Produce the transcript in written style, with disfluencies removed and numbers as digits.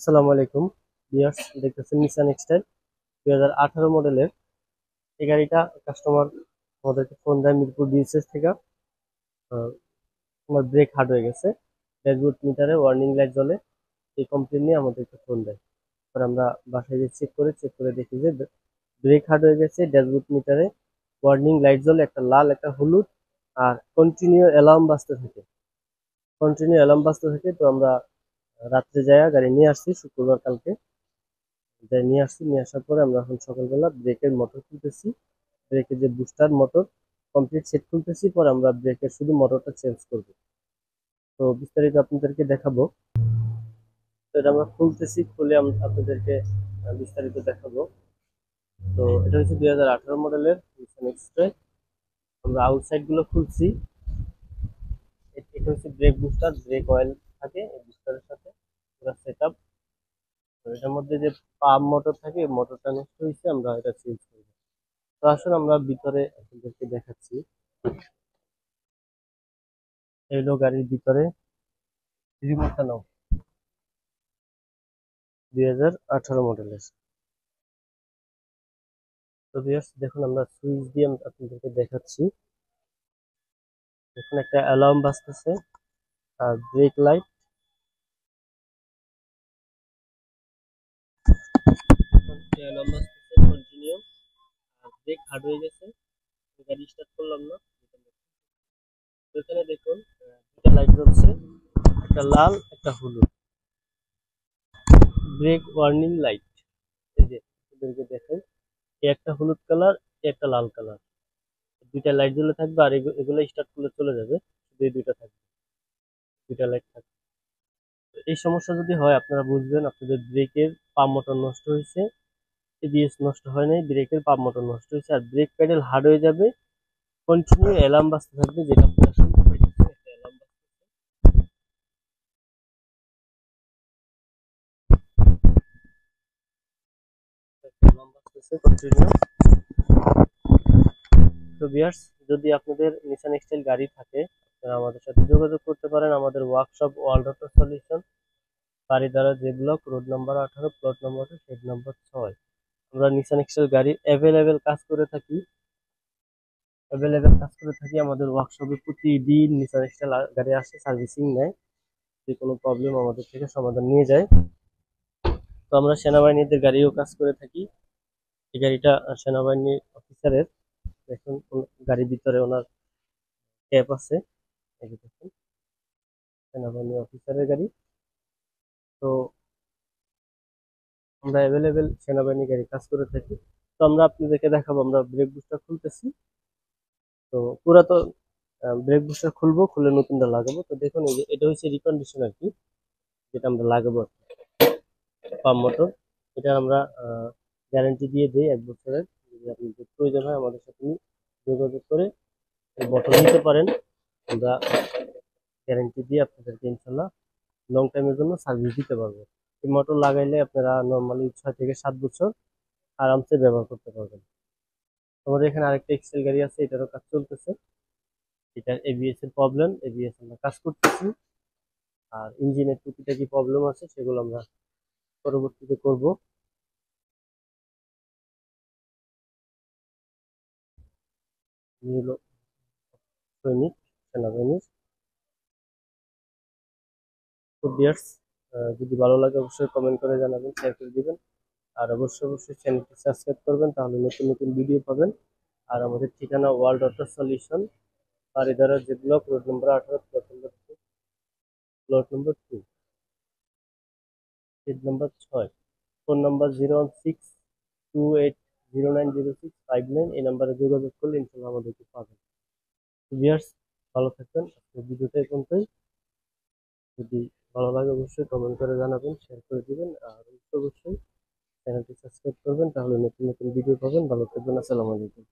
আসসালামু আলাইকুম ভিউয়ার্স, দেখতেছেন নিসান এক্সটাইল 2018 মডেলের এই গাড়িটা। কাস্টমার আমাদেরকে ফোন দেয় মিরপুর ডিএসএস থেকে। আমার ব্রেক হার্ড হয়ে গেছে, ড্যাশবোর্ড মিটারে ওয়ার্নিং লাইট জ্বলে। এই কমপ্লেন নিয়ে আমাদেরকে ফোন দেয়। পরে আমরা বাসায় গিয়ে চেক করে দেখি যে ব্রেক হার্ড হয়ে গেছে, ড্যাশবোর্ড মিটারে ওয়ার্নিং লাইট জ্বলে, একটা লাল একটা হলুদ, আর কন্টিনিউ অ্যালার্ম বাজতে থাকে। তো আমরা রাত্রে যাইয়া গাড়ি নিয়ে আসছি শুক্রবার কালকে। যাই নিয়ে আসার পরে আমরা এখন সকালবেলা ব্রেকের মোটর খুলতেছি। ব্রেকের যে বুস্টার মোটর কমপ্লিট সেট খুলতেছি, পরে আমরা ব্রেকের শুধু মোটরটা চেঞ্জ করব। তো বিস্তারিত আপনাদেরকে দেখাবো। তো এটা আমরা খুলতেছি, খুলে আপনাদেরকে বিস্তারিত দেখাবো। তো এটা হচ্ছে 2018 মডেলের নিসান এক্সট্রা। আমরা আউটসাইড গুলো খুলছি। এটা হচ্ছে ব্রেক বুস্টার, ব্রেক অয়েল থাকে এই বুস্টারের সাথে পুরো সেট আপ। তো এটার মধ্যে যে পাম্প মোটর থাকে, মোটরটা নষ্ট হয়েছে, আমরা এটা চেঞ্জ করবো। তো আসলে আমরা ভিতরে আপনাদেরকে দেখাচ্ছি। এই হলো গাড়ির ভিতরে রিমোটটা নাও, 2018 মডেলের। তো ভিউয়ার্স দেখুন, আমরা সুইচ দিয়ে আপনাদেরকে দেখাচ্ছি। দেখুন একটা অ্যালার্ম বাজতেছে, আর ব্রেক লাইট। অ্যালার্ম বাজতেছে কন্টিনিউ, আর ব্রেক হার্ড হয়ে গেছে। গাড়ি স্টার্ট করলাম না। তো এখানে দেখুন দুটো লাইট জ্বলছে, একটা লাল একটা হলুদ, ব্রেক ওয়ার্নিং লাইট। এই যে আপনাদেরকে দেখাই, এই একটা হলুদ কালার, একটা লাল কালার, দুইটা লাইট জ্বলে থাকবে। আর এগুলো স্টার্ট করলে চলে যাবে, শুধু এই দুইটা থাকবে, দুইটা লাইট থাকবে। তো এই সমস্যা যদি হয় আপনারা বুঝবেন আপনাদের ব্রেকের পাম্প মোটর নষ্ট হয়েছে। এবিএস নষ্ট হয় নাই, ব্রেকের পাম্প মোটর নষ্ট হয়েছে, আর ব্রেক প্যাডেল হার্ড হয়ে যাবে। কন্টিনিউ অ্যালার্ম বাজতে থাকবে, যেটা আপনারা শুনতে পাইতেছেন, একটা অ্যালার্ম বাজতেছে কন্টিনিউ। তো ভিউয়ার্স, যদি আপনাদের নিসান এক্সটাইল গাড়ি থাকে আপনারা আমাদের সাথে যোগাযোগ করতে পারেন। আমাদের workshop world auto solution, Baridhara J block, road number 18, plot number, shed number 6। আমরা নিসান এক্সটাইল গাড়ির অ্যাভেলেবেল কাজ করে থাকি। আমাদের ওয়ার্কশপে প্রতিদিন নিসান এক্সটাইল গাড়ি আসে, সার্ভিসিং নেয়, যে কোনো প্রবলেম আমাদের থেকে সমাধান নিয়ে যায়। তো আমরা সেনাবাহিনীদের গাড়িও কাজ করে থাকি। এই গাড়িটা সেনাবাহিনী অফিসারের। দেখুন গাড়ির ভিতরে ওনার ক্যাপ আছে, এই যে দেখুন সেনাবাহিনী অফিসারের গাড়ি। তো আমরা অ্যাভেলেবেল সেনাবাহিনী গাড়ি কাজ করে থাকি। তো আমরা আপনাদেরকে দেখাবো, আমরা ব্রেক বুস্টার খুলতেছি। তো পুরা তো ব্রেক বুস্টার খুলবো, খুলে নতুনটা লাগাবো। তো দেখুন এই যে এটা হচ্ছে রিকন্ডিশন আর কি, যেটা আমরা লাগাবো পাম্প মোটর। এটা আমরা গ্যারান্টি দিয়ে দিই 1 বছরের। যদি আপনাদের প্রয়োজন হয় আমাদের সাথে যোগাযোগ করে এই বোতল নিতে পারেন। আমরা গ্যারান্টি দিয়ে আপনাদেরকে ইনশাল্লাহ লং টাইমের জন্য সার্ভিস দিতে পারবো। এই মোটর লাগাইলে আপনারা নর্মালি 6 থেকে 7 বছর আরামসে ব্যবহার করতে পারবেন। আমাদের এখানে আরেকটা এক্সেল গাড়ি আছে, এটারও কাজ চলতেছে। এটার এবিএস এর প্রবলেম, এবিএস আমরা কাজ করতেছি। আর ইঞ্জিনের টুকিটাকি কি প্রবলেম আছে সেগুলো আমরা পরবর্তীতে করব। হলো সৈনিক, সেনাবাহিনীর। তো ডিয়ার্স, যদি ভালো লাগে অবশ্যই কমেন্ট করে জানাবেন, শেয়ার করে দিবেন। আর অবশ্যই চ্যানেলটি সাবস্ক্রাইব করবেন, তাহলে নতুন নতুন ভিডিও পাবেন। আর আমাদের ঠিকানা world auto solution, Baridhara J block, road number 18, plot number 2, seat number 6। Phone number 01628090659। এই নাম্বারে যোগাযোগ করলে ইনশাল্লাহ আমাদেরকে পাবেন। ভিউয়ার্স, ভালো থাকবেন। আজকের ভিডিওটা এই পর্যন্তই। যদি ভালো লাগে অবশ্যই কমেন্ট করে জানাবেন, শেয়ার করে দিবেন। আর অবশ্যই চ্যানেলটি সাবস্ক্রাইব করবেন, তাহলে নতুন নতুন ভিডিও পাবেন। ভালো থাকবেন, আসসালামু আলাইকুম।